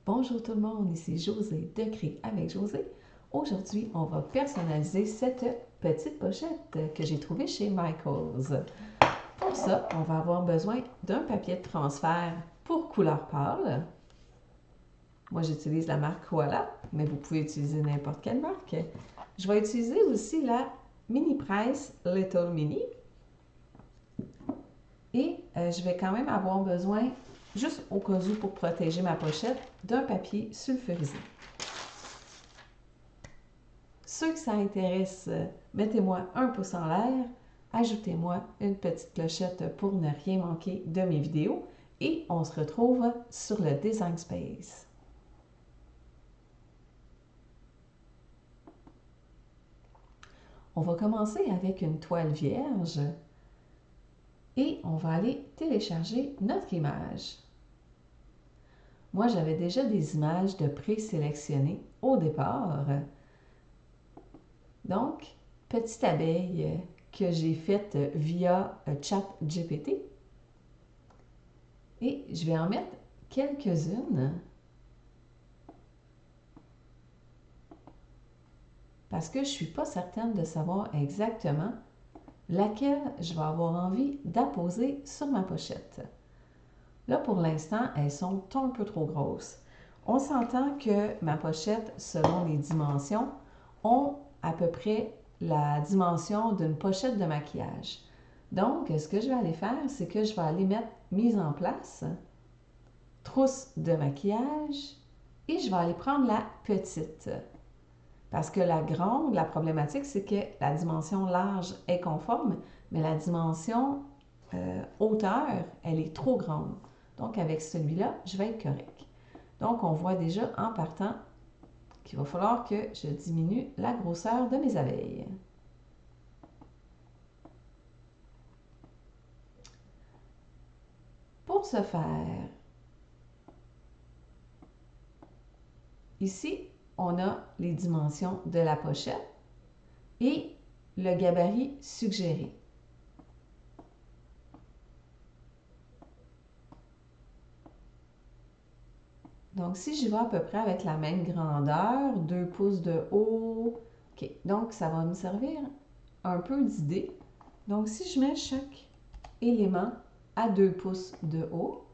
Bonjour tout le monde, ici Josée de Créer avec Josée. Aujourd'hui, on va personnaliser cette petite pochette que j'ai trouvée chez Michaels. Pour ça, on va avoir besoin d'un papier de transfert pour couleur pâle. Moi, j'utilise la marque Koala, mais vous pouvez utiliser n'importe quelle marque. Je vais utiliser aussi la Mini Price Little Mini. Et je vais quand même avoir besoin, juste au cas où pour protéger ma pochette, d'un papier sulfurisé. Ceux que ça intéresse, mettez-moi un pouce en l'air, ajoutez-moi une petite clochette pour ne rien manquer de mes vidéos et on se retrouve sur le Design Space. On va commencer avec une toile vierge et on va aller télécharger notre image. Moi, j'avais déjà des images de présélectionnées au départ. Donc, petite abeille que j'ai faite via ChatGPT. Et je vais en mettre quelques-unes parce que je ne suis pas certaine de savoir exactement laquelle je vais avoir envie d'apposer sur ma pochette. Là, pour l'instant, elles sont un peu trop grosses. On s'entend que ma pochette, selon les dimensions, ont à peu près la dimension d'une pochette de maquillage. Donc, ce que je vais aller faire, c'est que je vais aller mettre mise en place, trousse de maquillage, et je vais aller prendre la petite. Parce que la grande, la problématique, c'est que la dimension large est conforme, mais la dimension hauteur, elle est trop grande. Donc, avec celui-là, je vais être correct. Donc, on voit déjà en partant qu'il va falloir que je diminue la grosseur de mes abeilles. Pour ce faire, ici, on a les dimensions de la pochette et le gabarit suggéré. Donc, si je vais à peu près avec la même grandeur, 2 pouces de haut, ok, donc ça va me servir un peu d'idée. Donc, si je mets chaque élément à 2 pouces de haut,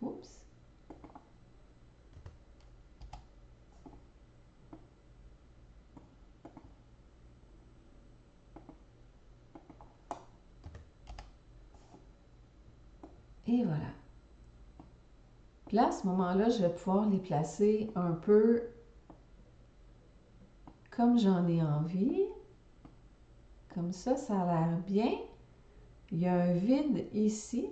oups, et voilà. Puis là, à ce moment-là, je vais pouvoir les placer un peu comme j'en ai envie. Comme ça a l'air bien. Il y a un vide ici.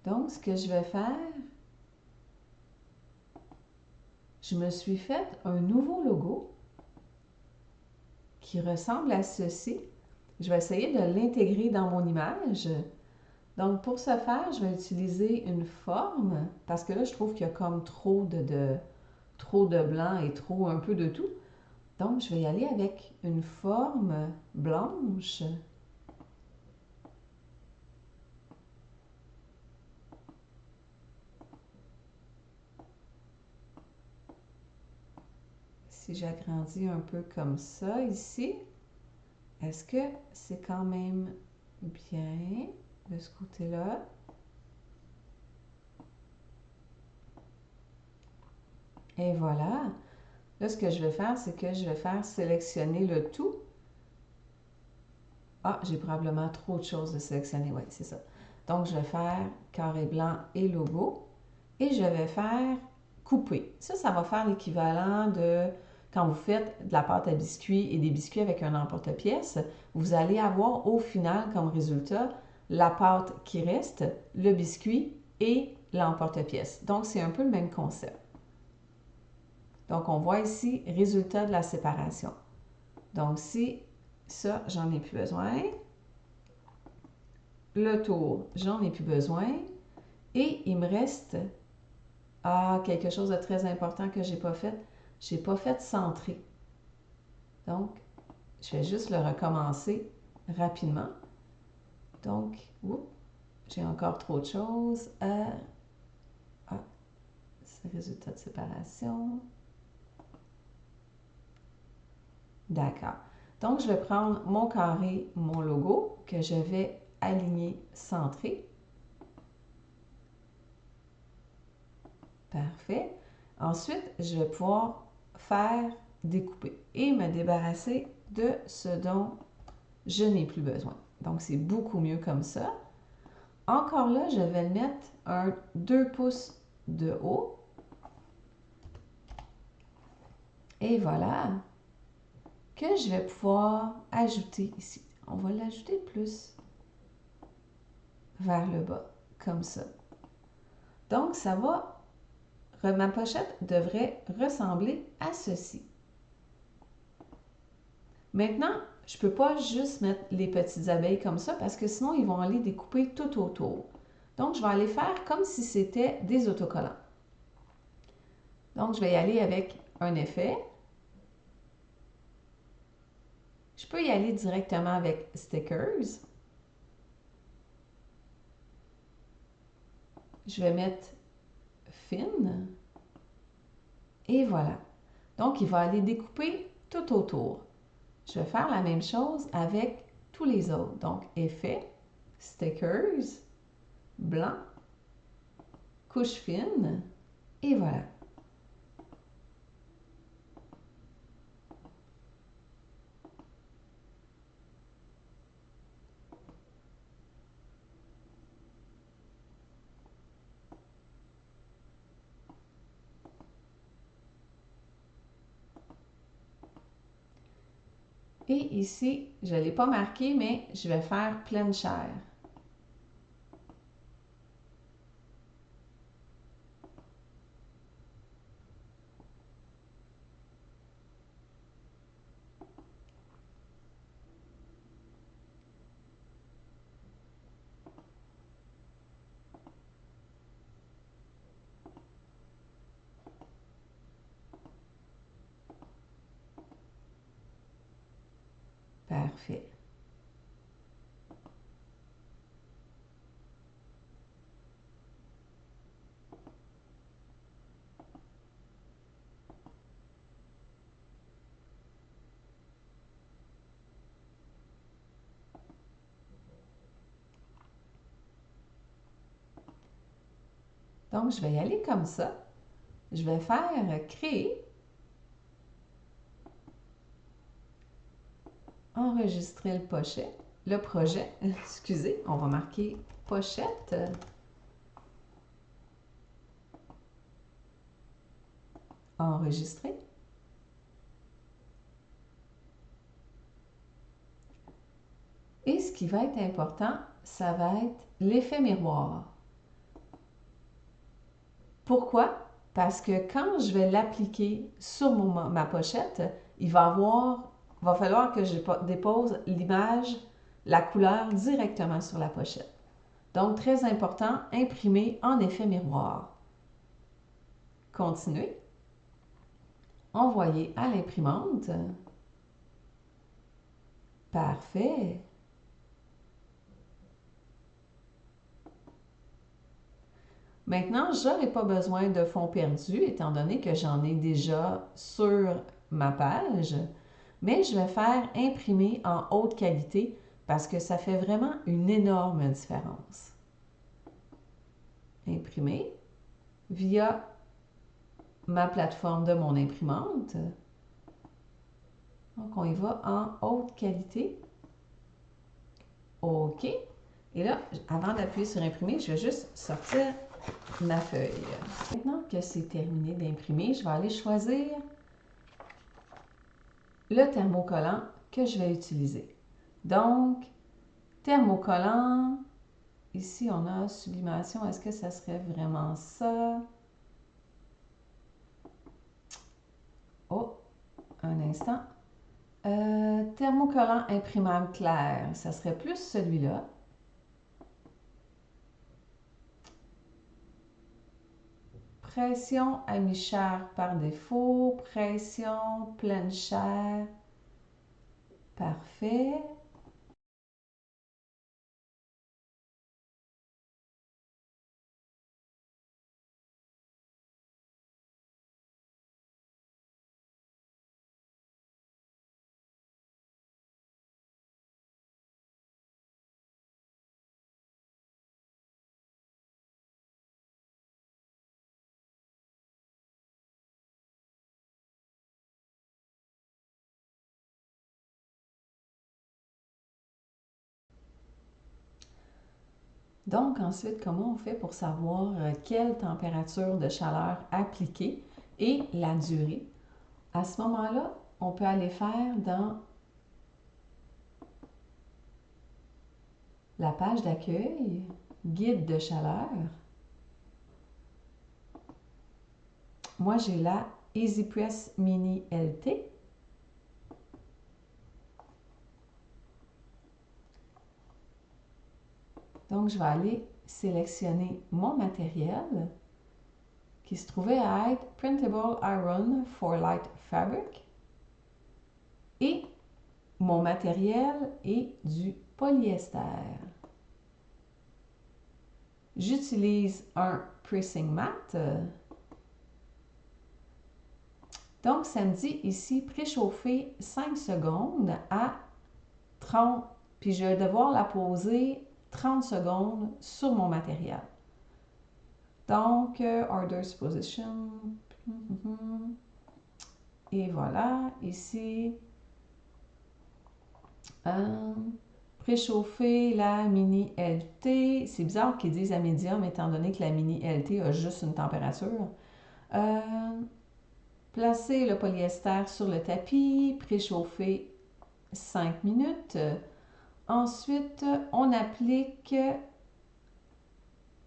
Donc, ce que je vais faire, je me suis fait un nouveau logo qui ressemble à ceci. Je vais essayer de l'intégrer dans mon image. Donc, pour ce faire, je vais utiliser une forme parce que là, je trouve qu'il y a comme trop de blanc et trop un peu de tout. Donc, je vais y aller avec une forme blanche. Si j'agrandis un peu comme ça ici, est-ce que c'est quand même bien de ce côté-là? Et voilà. Là, ce que je vais faire, c'est que je vais faire sélectionner le tout. Ah, j'ai probablement trop de choses de sélectionner. Oui, c'est ça. Donc, je vais faire carré blanc et logo. Et je vais faire couper. Ça va faire l'équivalent de quand vous faites de la pâte à biscuits et des biscuits avec un emporte-pièce. Vous allez avoir au final comme résultat la pâte qui reste, le biscuit et l'emporte-pièce. Donc, c'est un peu le même concept. Donc, on voit ici résultat de la séparation. Donc, si ça, j'en ai plus besoin. Le tour, j'en ai plus besoin. Et il me reste quelque chose de très important que je n'ai pas fait. je n'ai pas fait centrer. Donc, je vais juste le recommencer rapidement. Donc, j'ai encore trop de choses. C'est le résultat de séparation. D'accord. Donc, je vais prendre mon carré, mon logo, que je vais aligner centré. Parfait. Ensuite, je vais pouvoir faire découper et me débarrasser de ce dont je n'ai plus besoin. Donc, c'est beaucoup mieux comme ça. Encore là, je vais mettre un 2 pouces de haut. Et voilà, que je vais pouvoir ajouter ici. On va l'ajouter plus vers le bas, comme ça. Donc, ça va, ma pochette devrait ressembler à ceci. Maintenant, je ne peux pas juste mettre les petites abeilles comme ça parce que sinon, ils vont aller découper tout autour. Donc, je vais aller faire comme si c'était des autocollants. Donc, je vais y aller avec un effet. Je peux y aller directement avec Stickers. Je vais mettre Fine. Et voilà. Donc, il va aller découper tout autour. Je vais faire la même chose avec tous les autres. Donc, effet, stickers, blanc, couche fine, et voilà. Et ici, je ne l'ai pas marqué, mais je vais faire pleine chair. Parfait. Donc, je vais y aller comme ça. Je vais faire créer, enregistrer le projet, excusez, on va marquer pochette, enregistrer. Et ce qui va être important, ça va être l'effet miroir. Pourquoi? Parce que quand je vais l'appliquer sur ma pochette, il va falloir que je dépose l'image, la couleur directement sur la pochette. Donc, très important, imprimer en effet miroir. Continuer. Envoyer à l'imprimante. Parfait. Maintenant, je n'aurai pas besoin de fond perdu étant donné que j'en ai déjà sur ma page, mais je vais faire imprimer en haute qualité parce que ça fait vraiment une énorme différence. Imprimer via ma plateforme de mon imprimante. Donc, on y va en haute qualité. OK. Et là, avant d'appuyer sur imprimer, je vais juste sortir ma feuille. Maintenant que c'est terminé d'imprimer, je vais aller choisir le thermocollant que je vais utiliser. Donc, thermocollant, ici on a sublimation, est-ce que ça serait vraiment ça? Oh, un instant. Thermocollant imprimable clair, ça serait plus celui-là. pression à mi-chair par défaut, pression pleine chair. Parfait. Donc ensuite, comment on fait pour savoir quelle température de chaleur appliquer et la durée? À ce moment-là, on peut aller faire dans la page d'accueil, guide de chaleur. Moi, j'ai la EasyPress Mini LT. Donc, je vais aller sélectionner mon matériel qui se trouvait à être Printable Iron for Light Fabric. Et mon matériel est du polyester. J'utilise un pressing mat. Donc, ça me dit ici préchauffer 5 secondes à 30, puis je vais devoir la poser 30 secondes sur mon matériel. Donc, Orders Position. Et voilà, ici, préchauffer la mini LT. C'est bizarre qu'ils disent à médium, étant donné que la mini LT a juste une température. Placer le polyester sur le tapis, préchauffer 5 minutes. Ensuite, on applique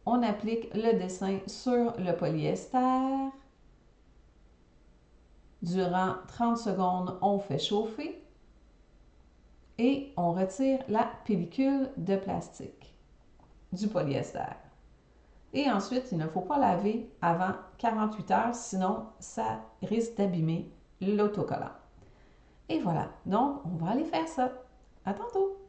le dessin sur le polyester. Durant 30 secondes, on fait chauffer et on retire la pellicule de plastique du polyester. Et ensuite, il ne faut pas laver avant 48 heures, sinon ça risque d'abîmer l'autocollant. Et voilà, donc on va aller faire ça. À tantôt!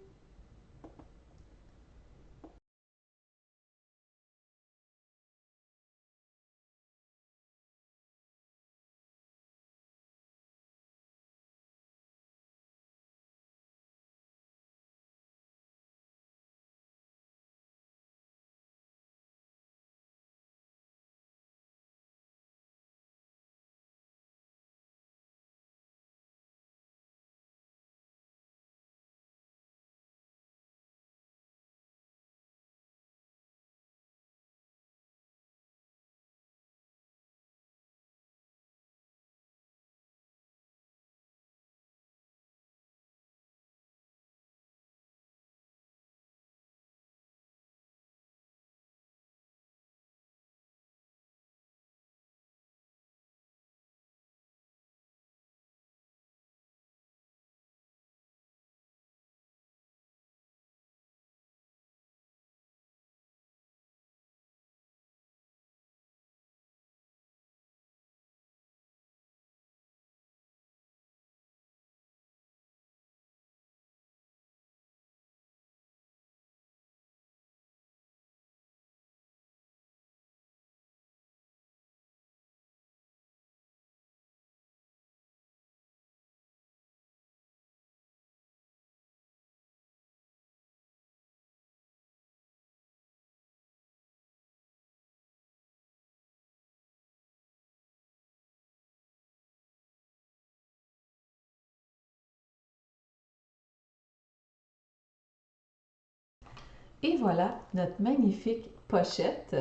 Et voilà notre magnifique pochette.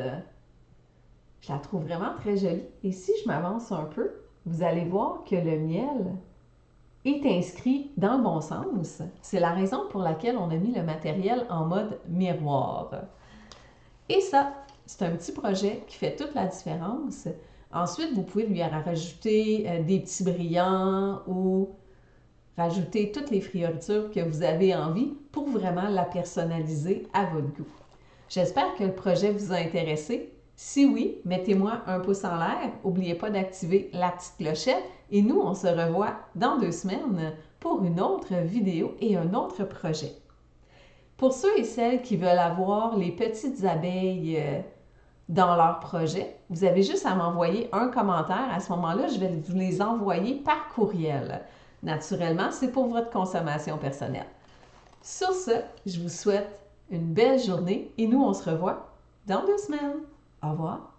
Je la trouve vraiment très jolie. Et si je m'avance un peu, vous allez voir que le miel est inscrit dans le bon sens. C'est la raison pour laquelle on a mis le matériel en mode miroir. Et ça, c'est un petit projet qui fait toute la différence. Ensuite, vous pouvez lui rajouter des petits brillants ou rajouter toutes les fioritures que vous avez envie pour vraiment la personnaliser à votre goût. J'espère que le projet vous a intéressé Si oui, mettez-moi un pouce en l'air. N'oubliez pas d'activer la petite clochette. Et nous, on se revoit dans 2 semaines pour une autre vidéo et un autre projet. Pour ceux et celles qui veulent avoir les petites abeilles dans leur projet, vous avez juste à m'envoyer un commentaire. À ce moment-là, je vais vous les envoyer par courriel. Naturellement, c'est pour votre consommation personnelle. Sur ce, je vous souhaite une belle journée et nous, on se revoit dans 2 semaines. Au revoir.